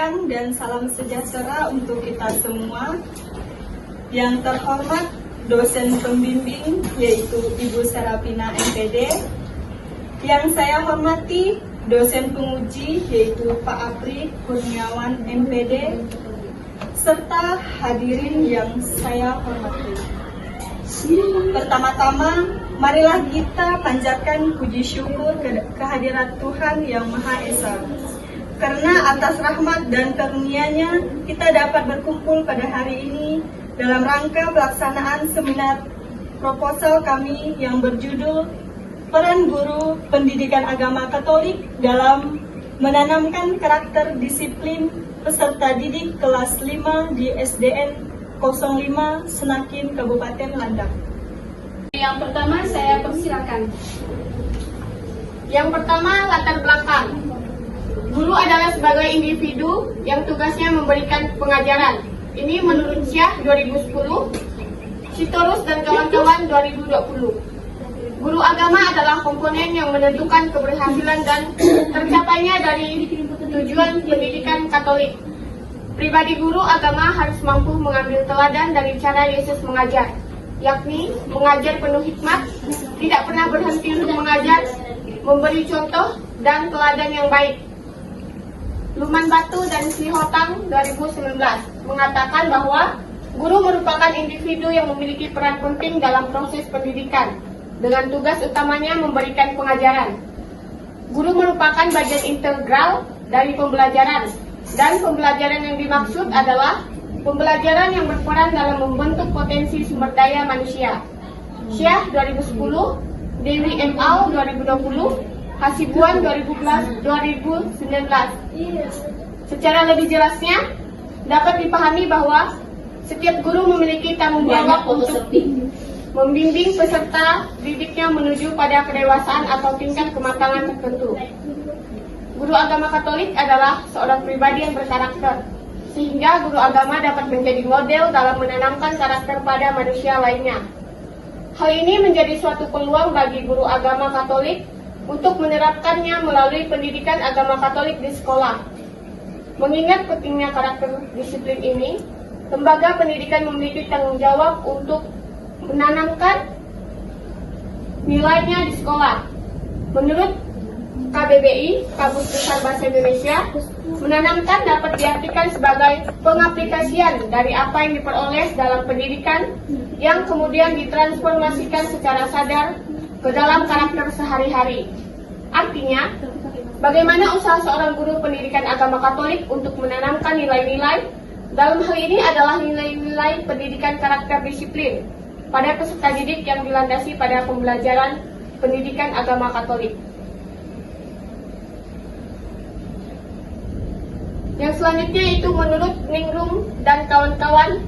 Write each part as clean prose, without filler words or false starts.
sayang dan salam sejahtera untuk kita semua. Yang terhormat dosen pembimbing yaitu Ibu Serapina MPD. Yang saya hormati dosen penguji yaitu Pak Apri Kurniawan MPD, serta hadirin yang saya hormati. Pertama-tama, marilah kita panjatkan puji syukur kehadirat Tuhan Yang Maha Esa. Karena atas rahmat dan karunia-Nya, kita dapat berkumpul pada hari ini dalam rangka pelaksanaan seminar proposal kami yang berjudul Peran Guru Pendidikan Agama Katolik dalam Menanamkan Karakter Disiplin Peserta Didik Kelas 5 di SDN 05 Senakin, Kabupaten Landak. Yang pertama saya persilakan. Yang pertama, latar belakang. Guru adalah sebagai individu yang tugasnya memberikan pengajaran. Ini menurut Syah 2010, Sitorus dan kawan-kawan 2020. Guru agama adalah komponen yang menentukan keberhasilan dan tercapainya dari tujuan pendidikan Katolik. Pribadi guru agama harus mampu mengambil teladan dari cara Yesus mengajar, yakni mengajar penuh hikmat, tidak pernah berhenti untuk mengajar, memberi contoh dan teladan yang baik. Luman Batu dan Sihotang 2019 mengatakan bahwa guru merupakan individu yang memiliki peran penting dalam proses pendidikan, dengan tugas utamanya memberikan pengajaran. Guru merupakan bagian integral dari pembelajaran, dan pembelajaran yang dimaksud adalah pembelajaran yang berperan dalam membentuk potensi sumber daya manusia. Syah 2010, Dewi M.Al 2020, Hasibuan 2019. Secara lebih jelasnya, dapat dipahami bahwa setiap guru memiliki tanggung jawab untuk membimbing peserta didiknya menuju pada kedewasaan atau tingkat kematangan tertentu. Guru agama Katolik adalah seorang pribadi yang berkarakter, sehingga guru agama dapat menjadi model dalam menanamkan karakter pada manusia lainnya. Hal ini menjadi suatu peluang bagi guru agama Katolik untuk menerapkannya melalui pendidikan agama Katolik di sekolah. Mengingat pentingnya karakter disiplin ini, lembaga pendidikan memiliki tanggung jawab untuk menanamkan nilainya di sekolah. Menurut KBBI, Kamus Besar Bahasa Indonesia, menanamkan dapat diartikan sebagai pengaplikasian dari apa yang diperoleh dalam pendidikan yang kemudian ditransformasikan secara sadar ke dalam karakter sehari-hari. Artinya, bagaimana usaha seorang guru pendidikan agama Katolik untuk menanamkan nilai-nilai, dalam hal ini adalah nilai-nilai pendidikan karakter disiplin pada peserta didik yang dilandasi pada pembelajaran pendidikan agama Katolik. Yang selanjutnya itu menurut Ningrum dan kawan-kawan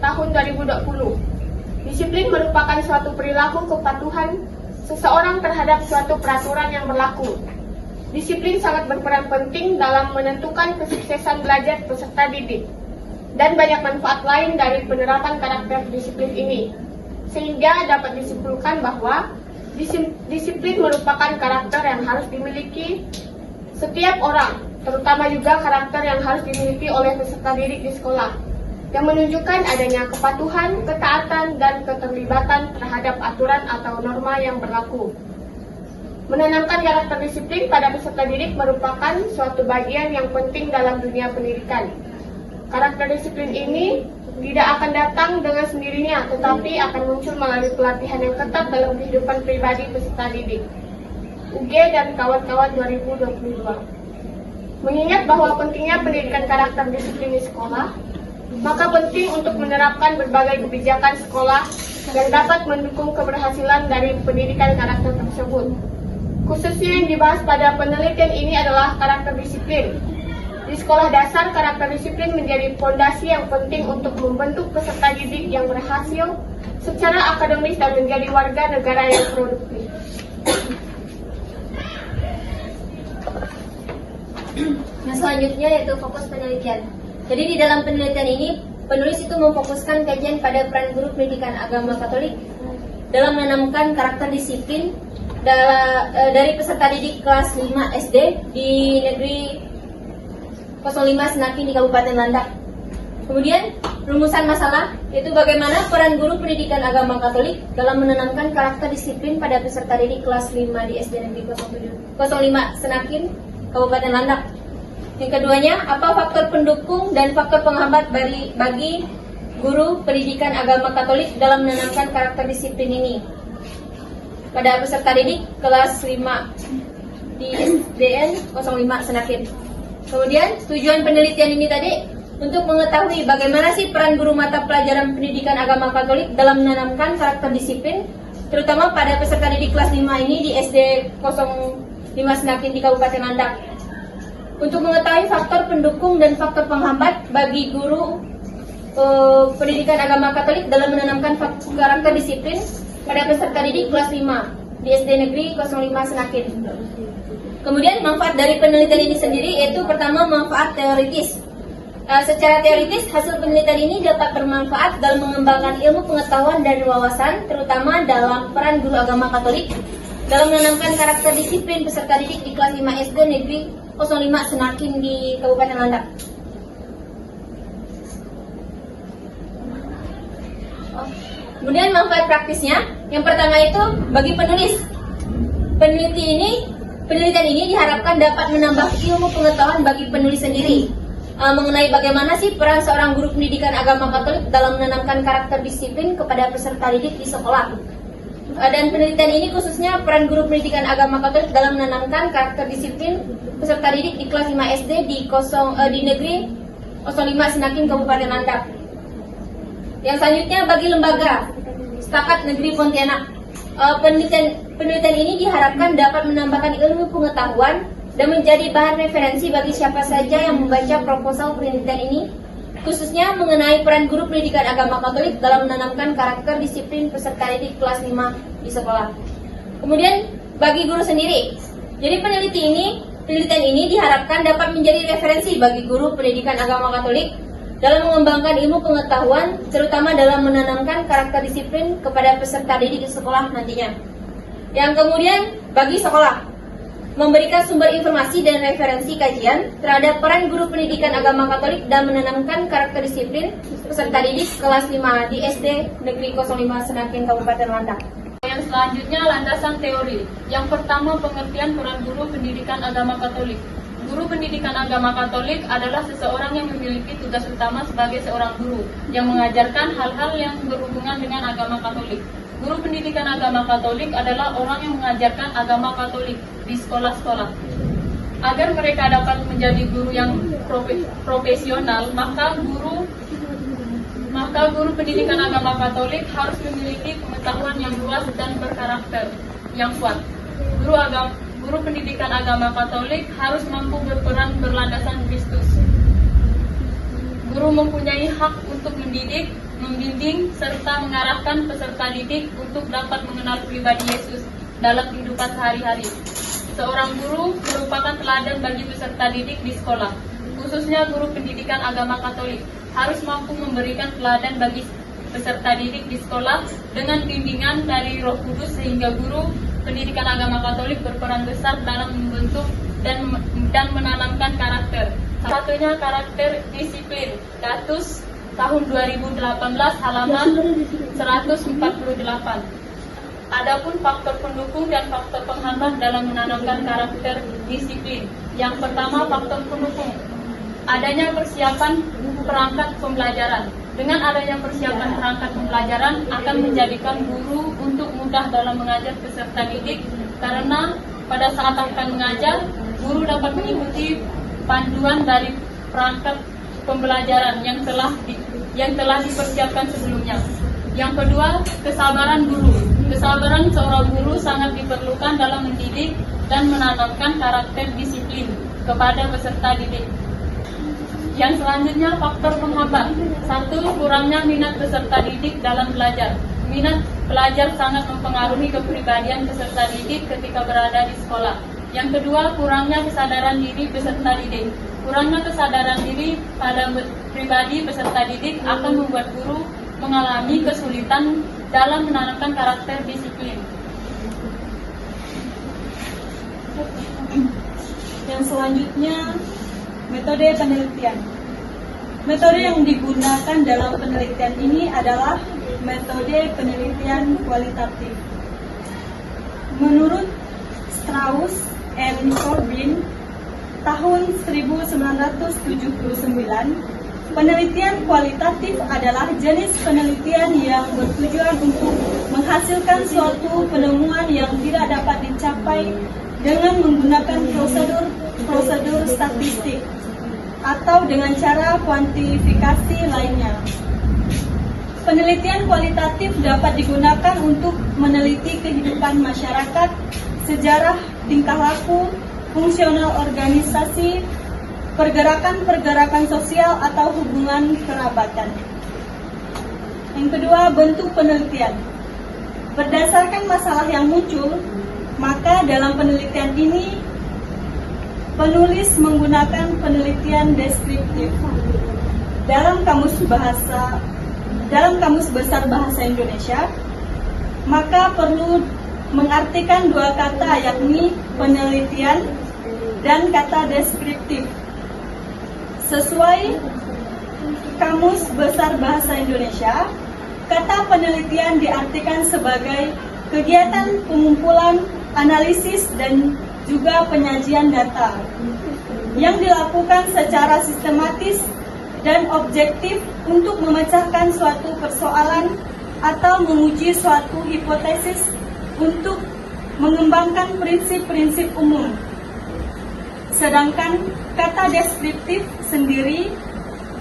tahun 2020. Disiplin merupakan suatu perilaku kepatuhan seseorang terhadap suatu peraturan yang berlaku. Disiplin sangat berperan penting dalam menentukan kesuksesan belajar peserta didik dan banyak manfaat lain dari penerapan karakter disiplin ini. Sehingga dapat disimpulkan bahwa disiplin merupakan karakter yang harus dimiliki setiap orang, terutama juga karakter yang harus dimiliki oleh peserta didik di sekolah, yang menunjukkan adanya kepatuhan, ketaatan, dan keterlibatan terhadap aturan atau norma yang berlaku. Menanamkan karakter disiplin pada peserta didik merupakan suatu bagian yang penting dalam dunia pendidikan. Karakter disiplin ini tidak akan datang dengan sendirinya, tetapi akan muncul melalui pelatihan yang ketat dalam kehidupan pribadi peserta didik. UG dan kawan-kawan 2022. Mengingat bahwa pentingnya pendidikan karakter disiplin di sekolah, maka penting untuk menerapkan berbagai kebijakan sekolah yang dapat mendukung keberhasilan dari pendidikan karakter tersebut. Khususnya yang dibahas pada penelitian ini adalah karakter disiplin. Di sekolah dasar, karakter disiplin menjadi fondasi yang penting untuk membentuk peserta didik yang berhasil secara akademis dan menjadi warga negara yang produktif. Yang selanjutnya yaitu fokus penelitian. Jadi di dalam penelitian ini, penulis itu memfokuskan kajian pada peran guru pendidikan agama Katolik dalam menanamkan karakter disiplin dari peserta didik kelas 5 SD di negeri 05 Senakin di Kabupaten Landak. Kemudian rumusan masalah yaitu bagaimana peran guru pendidikan agama Katolik dalam menanamkan karakter disiplin pada peserta didik kelas 5 di SD Negeri 05 Senakin, Kabupaten Landak. Yang keduanya, apa faktor pendukung dan faktor penghambat bagi guru pendidikan agama Katolik dalam menanamkan karakter disiplin ini pada peserta didik kelas 5 di SDN 05 Senakin. Kemudian tujuan penelitian ini tadi untuk mengetahui bagaimana sih peran guru mata pelajaran pendidikan agama Katolik dalam menanamkan karakter disiplin, terutama pada peserta didik kelas 5 ini di SD 05 Senakin di Kabupaten Landak. Untuk mengetahui faktor pendukung dan faktor penghambat bagi guru pendidikan agama Katolik dalam menanamkan karakter disiplin pada peserta didik kelas 5 di SD Negeri 05 Senakin. Kemudian manfaat dari penelitian ini sendiri yaitu pertama manfaat teoritis. Secara teoritis, hasil penelitian ini dapat bermanfaat dalam mengembangkan ilmu pengetahuan dan wawasan, terutama dalam peran guru agama Katolik dalam menanamkan karakter disiplin peserta didik di kelas 5 SD Negeri 05 Senakin di Kabupaten Landak. Kemudian manfaat praktisnya, yang pertama itu bagi penulis. Penelitian ini diharapkan dapat menambah ilmu pengetahuan bagi penulis sendiri mengenai bagaimana sih peran seorang guru pendidikan agama Katolik dalam menanamkan karakter disiplin kepada peserta didik di sekolah. Dan penelitian ini khususnya peran guru pendidikan agama Katolik dalam menanamkan karakter disiplin peserta didik di kelas 5 SD di Negeri 05 Senakin, Kabupaten Landak. Yang selanjutnya bagi lembaga Setakat Negeri Pontianak. Penelitian ini diharapkan dapat menambahkan ilmu pengetahuan dan menjadi bahan referensi bagi siapa saja yang membaca proposal penelitian ini, khususnya mengenai peran guru pendidikan agama Katolik dalam menanamkan karakter disiplin peserta didik kelas 5 di sekolah. Kemudian bagi guru sendiri, jadi penelitian ini diharapkan dapat menjadi referensi bagi guru pendidikan agama Katolik dalam mengembangkan ilmu pengetahuan, terutama dalam menanamkan karakter disiplin kepada peserta didik di sekolah nantinya. Yang kemudian bagi sekolah, memberikan sumber informasi dan referensi kajian terhadap peran guru pendidikan agama Katolik dalam menanamkan karakter disiplin peserta didik kelas 5 di SD Negeri 05 Senakin, Kabupaten Landak. Yang selanjutnya landasan teori. Yang pertama, pengertian peran guru pendidikan agama Katolik. Guru pendidikan agama Katolik adalah seseorang yang memiliki tugas utama sebagai seorang guru yang mengajarkan hal-hal yang berhubungan dengan agama Katolik. Guru pendidikan agama Katolik adalah orang yang mengajarkan agama Katolik di sekolah-sekolah. Agar mereka dapat menjadi guru yang profesional, maka guru pendidikan agama Katolik harus memiliki pengetahuan yang luas dan berkarakter yang kuat. Guru pendidikan agama Katolik harus mampu berperan berlandasan Kristus. Guru mempunyai hak untuk mendidik, membimbing, serta mengarahkan peserta didik untuk dapat mengenal pribadi Yesus dalam kehidupan sehari-hari. Seorang guru merupakan teladan bagi peserta didik di sekolah, khususnya guru pendidikan agama Katolik harus mampu memberikan teladan bagi peserta didik di sekolah dengan bimbingan dari Roh Kudus, sehingga guru pendidikan agama Katolik berperan besar dalam membentuk dan menanamkan karakter. Salah satunya karakter disiplin. Datus tahun 2018 halaman 148. Adapun faktor pendukung dan faktor penghambat dalam menanamkan karakter disiplin. Yang pertama, faktor pendukung. Adanya persiapan perangkat pembelajaran. Dengan adanya persiapan perangkat pembelajaran akan menjadikan guru untuk mudah dalam mengajar peserta didik, karena pada saat akan mengajar, guru dapat mengikuti panduan dari perangkat pembelajaran yang telah dipersiapkan sebelumnya. Yang kedua, kesabaran guru. Kesabaran seorang guru sangat diperlukan dalam mendidik dan menanamkan karakter disiplin kepada peserta didik. Yang selanjutnya, faktor penghambat. 1. Kurangnya minat peserta didik dalam belajar. Minat pelajar sangat mempengaruhi kepribadian peserta didik ketika berada di sekolah. Yang kedua, kurangnya kesadaran diri peserta didik. Kurangnya kesadaran diri pada pribadi peserta didik akan membuat guru mengalami kesulitan dalam menanamkan karakter disiplin. Yang selanjutnya, Metode penelitian. Metode yang digunakan dalam penelitian ini adalah metode penelitian kualitatif. Menurut Strauss and Corbin tahun 1979, penelitian kualitatif adalah jenis penelitian yang bertujuan untuk menghasilkan suatu penemuan yang tidak dapat dicapai dengan menggunakan prosedur statistik atau dengan cara kuantifikasi lainnya. Penelitian kualitatif dapat digunakan untuk meneliti kehidupan masyarakat, sejarah, tingkah laku, fungsional organisasi, pergerakan-pergerakan sosial atau hubungan kerabatan. Yang kedua, bentuk penelitian. Berdasarkan masalah yang muncul, maka dalam penelitian ini penulis menggunakan penelitian deskriptif. Dalam Kamus Besar Bahasa Indonesia, maka perlu mengartikan dua kata, yakni penelitian dan kata deskriptif. Sesuai Kamus Besar Bahasa Indonesia, kata penelitian diartikan sebagai kegiatan pengumpulan, analisis, dan juga penyajian data yang dilakukan secara sistematis dan objektif untuk memecahkan suatu persoalan atau menguji suatu hipotesis untuk mengembangkan prinsip-prinsip umum. Sedangkan kata deskriptif sendiri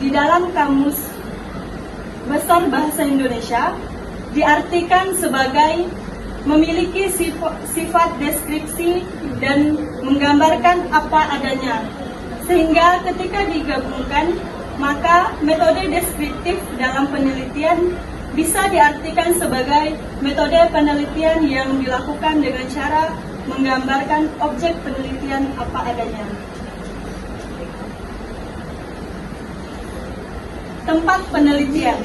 di dalam Kamus Besar Bahasa Indonesia diartikan sebagai memiliki sifat deskripsi dan menggambarkan apa adanya, sehingga ketika digabungkan, maka metode deskriptif dalam penelitian bisa diartikan sebagai metode penelitian yang dilakukan dengan cara menggambarkan objek penelitian apa adanya. Tempat penelitian.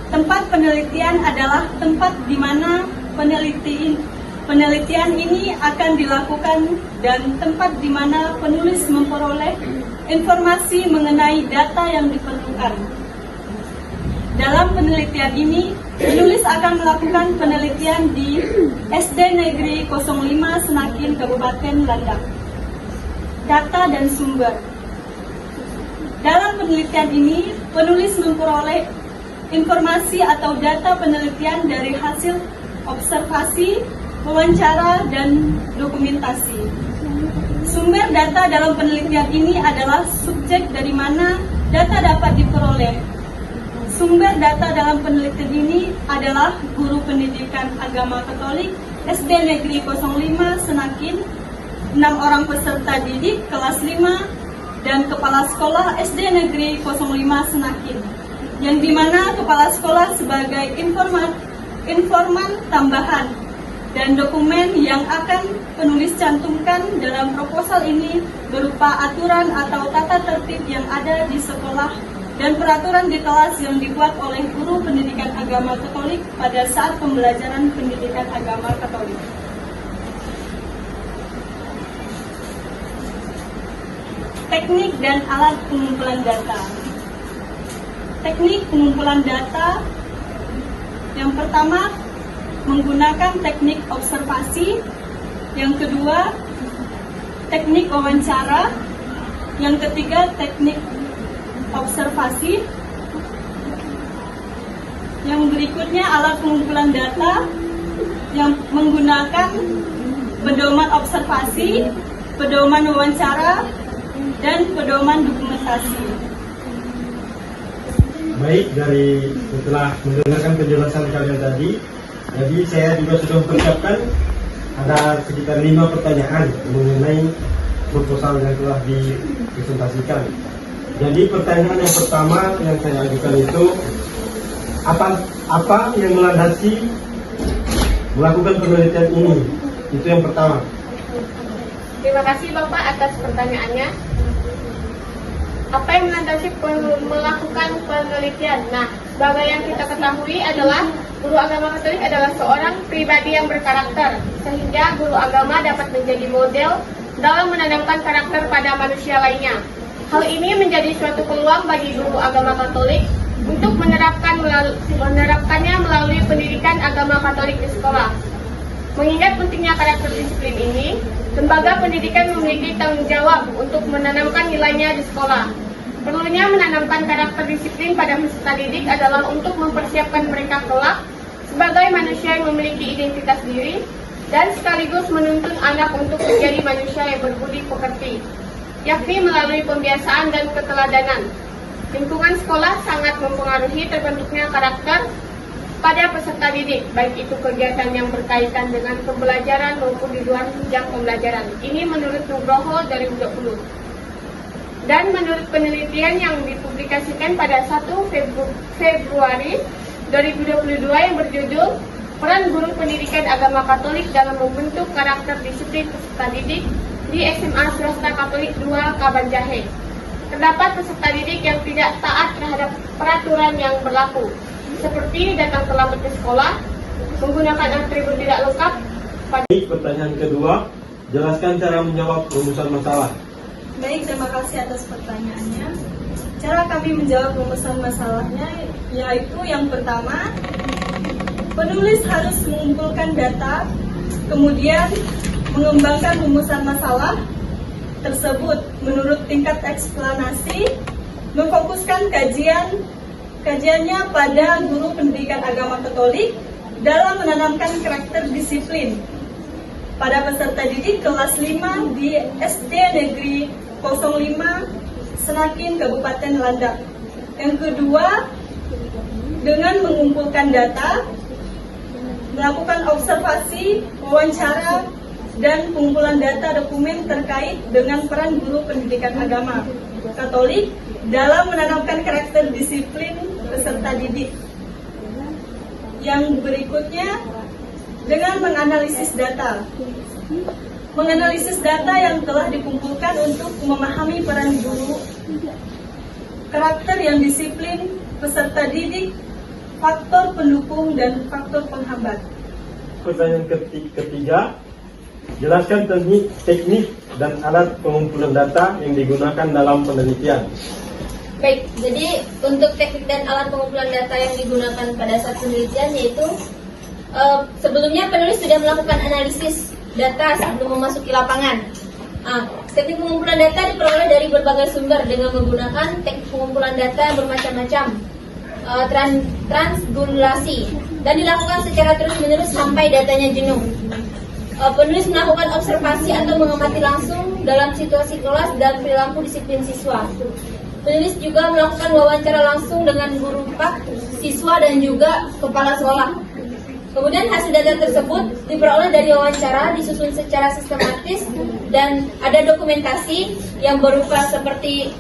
Tempat penelitian adalah tempat di mana penelitian ini akan dilakukan dan tempat di mana penulis memperoleh informasi mengenai data yang diperlukan. Dalam penelitian ini, penulis akan melakukan penelitian di SD Negeri 05 Senakin, Kabupaten Landak. Data dan sumber. Dalam penelitian ini, penulis memperoleh informasi atau data penelitian dari hasil observasi, wawancara, dan dokumentasi. Sumber data dalam penelitian ini adalah subjek dari mana data dapat diperoleh. Sumber data dalam penelitian ini adalah guru pendidikan agama Katolik SD Negeri 05 Senakin, 6 orang peserta didik kelas 5, dan kepala sekolah SD Negeri 05 Senakin, yang dimana kepala sekolah sebagai informan tambahan, dan dokumen yang akan penulis cantumkan dalam proposal ini berupa aturan atau tata tertib yang ada di sekolah dan peraturan di kelas yang dibuat oleh guru pendidikan agama Katolik pada saat pembelajaran pendidikan agama Katolik. Teknik dan alat pengumpulan data. Teknik pengumpulan data yang pertama menggunakan teknik observasi, yang kedua teknik wawancara, yang ketiga teknik observasi, yang berikutnya alat pengumpulan data yang menggunakan pedoman observasi, pedoman wawancara, dan pedoman dokumentasi. Baik, setelah mendengarkan penjelasan kalian tadi, jadi saya juga sudah mempersiapkan ada sekitar 5 pertanyaan mengenai proposal yang telah dipresentasikan. Jadi pertanyaan yang pertama yang saya ajukan itu, apa yang melandasi melakukan penelitian ini? Itu yang pertama. Terima kasih Bapak atas pertanyaannya. Apa yang melandasi melakukan penelitian? Nah, sebagai yang kita ketahui adalah guru agama Katolik adalah seorang pribadi yang berkarakter, sehingga guru agama dapat menjadi model dalam menanamkan karakter pada manusia lainnya. Hal ini menjadi suatu peluang bagi guru agama Katolik untuk menerapkannya melalui pendidikan agama Katolik di sekolah. Mengingat pentingnya karakter disiplin ini, lembaga pendidikan memiliki tanggung jawab untuk menanamkan nilainya di sekolah. Perlunya menanamkan karakter disiplin pada peserta didik adalah untuk mempersiapkan mereka kelak sebagai manusia yang memiliki identitas diri dan sekaligus menuntun anak untuk menjadi manusia yang berbudi pekerti, yakni melalui pembiasaan dan keteladanan. Lingkungan sekolah sangat mempengaruhi terbentuknya karakter pada peserta didik, baik itu kegiatan yang berkaitan dengan pembelajaran maupun di luar jenjang pembelajaran. Ini menurut Nugroho 2020. Dan menurut penelitian yang dipublikasikan pada 1 Februari 2022 yang berjudul Peran Guru Pendidikan Agama Katolik dalam Membentuk Karakter Disiplin Peserta Didik di SMA Swasta Katolik 2 Kabanjahe. Terdapat peserta didik yang tidak taat terhadap peraturan yang berlaku, seperti datang terlambat ke sekolah, menggunakan atribut tidak lengkap. Pertanyaan kedua, jelaskan cara menjawab rumusan masalah. Baik, terima kasih atas pertanyaannya. Cara kami menjawab rumusan masalahnya yaitu yang pertama, penulis harus mengumpulkan data, kemudian mengembangkan rumusan masalah tersebut menurut tingkat eksplanasi, memfokuskan kajiannya pada guru pendidikan agama Katolik dalam menanamkan karakter disiplin pada peserta didik kelas 5 di SD Negeri 05 Senakin, Kabupaten Landak. Yang kedua, dengan mengumpulkan data, melakukan observasi, wawancara, dan pengumpulan data dokumen terkait dengan peran guru pendidikan agama Katolik dalam menanamkan karakter disiplin peserta didik. Yang berikutnya, dengan menganalisis data. Menganalisis data yang telah dikumpulkan untuk memahami peran guru, karakter yang disiplin peserta didik, faktor pendukung, dan faktor penghambat. Pertanyaan ketiga, jelaskan teknik dan alat pengumpulan data yang digunakan dalam penelitian. Baik, jadi untuk teknik dan alat pengumpulan data yang digunakan pada saat penelitian yaitu sebelumnya penulis sudah melakukan analisis data sebelum memasuki lapangan. Teknik pengumpulan data diperoleh dari berbagai sumber dengan menggunakan teknik pengumpulan data yang bermacam-macam, transgranulasi, dan dilakukan secara terus-menerus sampai datanya jenuh. Penulis melakukan observasi atau mengamati langsung dalam situasi kelas dan perilaku disiplin siswa. Penulis juga melakukan wawancara langsung dengan guru pak, siswa, dan juga kepala sekolah. Kemudian hasil data tersebut diperoleh dari wawancara, disusun secara sistematis, dan ada dokumentasi yang berupa seperti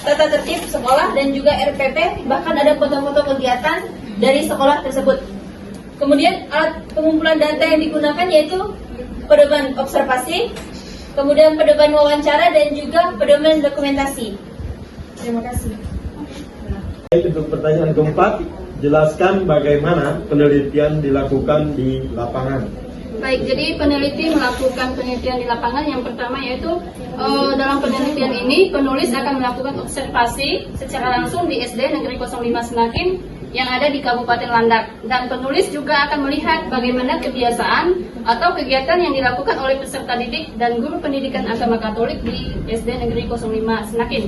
tata tertib sekolah dan juga RPP, bahkan ada foto-foto kegiatan dari sekolah tersebut. Kemudian alat pengumpulan data yang digunakan yaitu pedoman observasi, kemudian pedoman wawancara, dan juga pedoman dokumentasi. Terima kasih. Untuk pertanyaan keempat, jelaskan bagaimana penelitian dilakukan di lapangan. Baik, jadi peneliti melakukan penelitian di lapangan. Yang pertama yaitu dalam penelitian ini penulis akan melakukan observasi secara langsung di SD Negeri 05 Senakin yang ada di Kabupaten Landak, dan penulis juga akan melihat bagaimana kebiasaan atau kegiatan yang dilakukan oleh peserta didik dan guru pendidikan agama Katolik di SD Negeri 05 Senakin.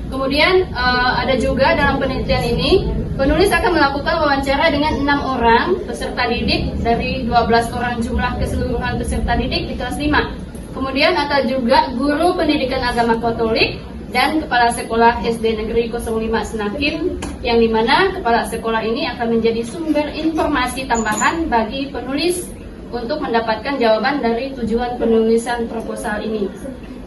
Kemudian ada juga dalam penelitian ini penulis akan melakukan wawancara dengan 6 orang peserta didik dari 12 orang jumlah keseluruhan peserta didik di kelas 5. Kemudian ada juga guru pendidikan agama Katolik dan kepala sekolah SD Negeri 05 Senakin, yang dimana kepala sekolah ini akan menjadi sumber informasi tambahan bagi penulis untuk mendapatkan jawaban dari tujuan penulisan proposal ini.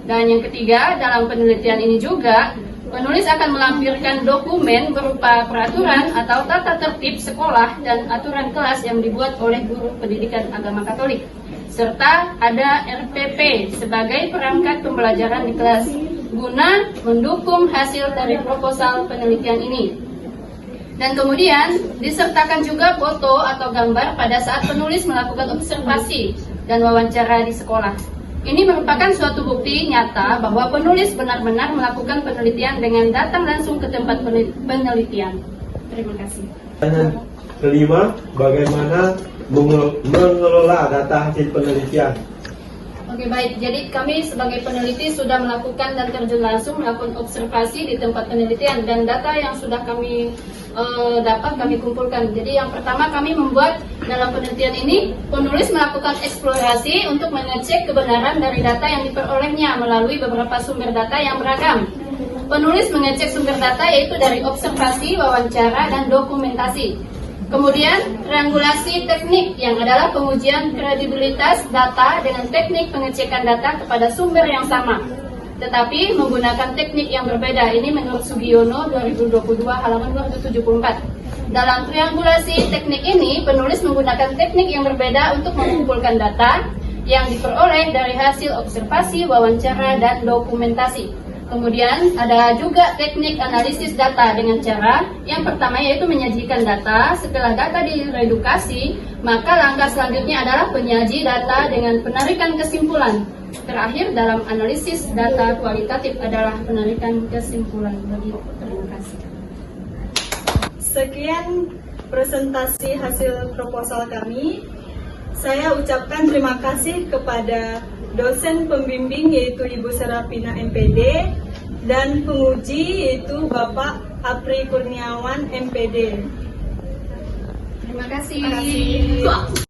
Dan yang ketiga, dalam penelitian ini juga penulis akan melampirkan dokumen berupa peraturan atau tata tertib sekolah dan aturan kelas yang dibuat oleh guru pendidikan agama Katolik, serta ada RPP sebagai perangkat pembelajaran di kelas guna mendukung hasil dari proposal penelitian ini. Dan kemudian disertakan juga foto atau gambar pada saat penulis melakukan observasi dan wawancara di sekolah. Ini merupakan suatu bukti nyata bahwa penulis benar-benar melakukan penelitian dengan datang langsung ke tempat penelitian. Terima kasih. Pertanyaan kelima, bagaimana mengelola data hasil penelitian? Oke, baik, jadi kami sebagai peneliti sudah melakukan dan terjun langsung melakukan observasi di tempat penelitian, dan data yang sudah kami dapat kami kumpulkan. Jadi yang pertama kami membuat dalam penelitian ini, penulis melakukan eksplorasi untuk mengecek kebenaran dari data yang diperolehnya melalui beberapa sumber data yang beragam. Penulis mengecek sumber data yaitu dari observasi, wawancara, dan dokumentasi. Kemudian, triangulasi teknik yang adalah pengujian kredibilitas data dengan teknik pengecekan data kepada sumber yang sama, tetapi menggunakan teknik yang berbeda. Ini menurut Sugiono 2022 halaman 274. Dalam triangulasi teknik ini, penulis menggunakan teknik yang berbeda untuk mengumpulkan data yang diperoleh dari hasil observasi, wawancara, dan dokumentasi. Kemudian ada juga teknik analisis data dengan cara yang pertama yaitu menyajikan data. Setelah data diredukasi, maka langkah selanjutnya adalah penyaji data dengan penarikan kesimpulan. Terakhir dalam analisis data kualitatif adalah penarikan kesimpulan. Terima kasih. Sekian presentasi hasil proposal kami. Saya ucapkan terima kasih kepada dosen pembimbing yaitu Ibu Serapina MPD dan penguji yaitu Bapak Apri Kurniawan MPD. Terima kasih.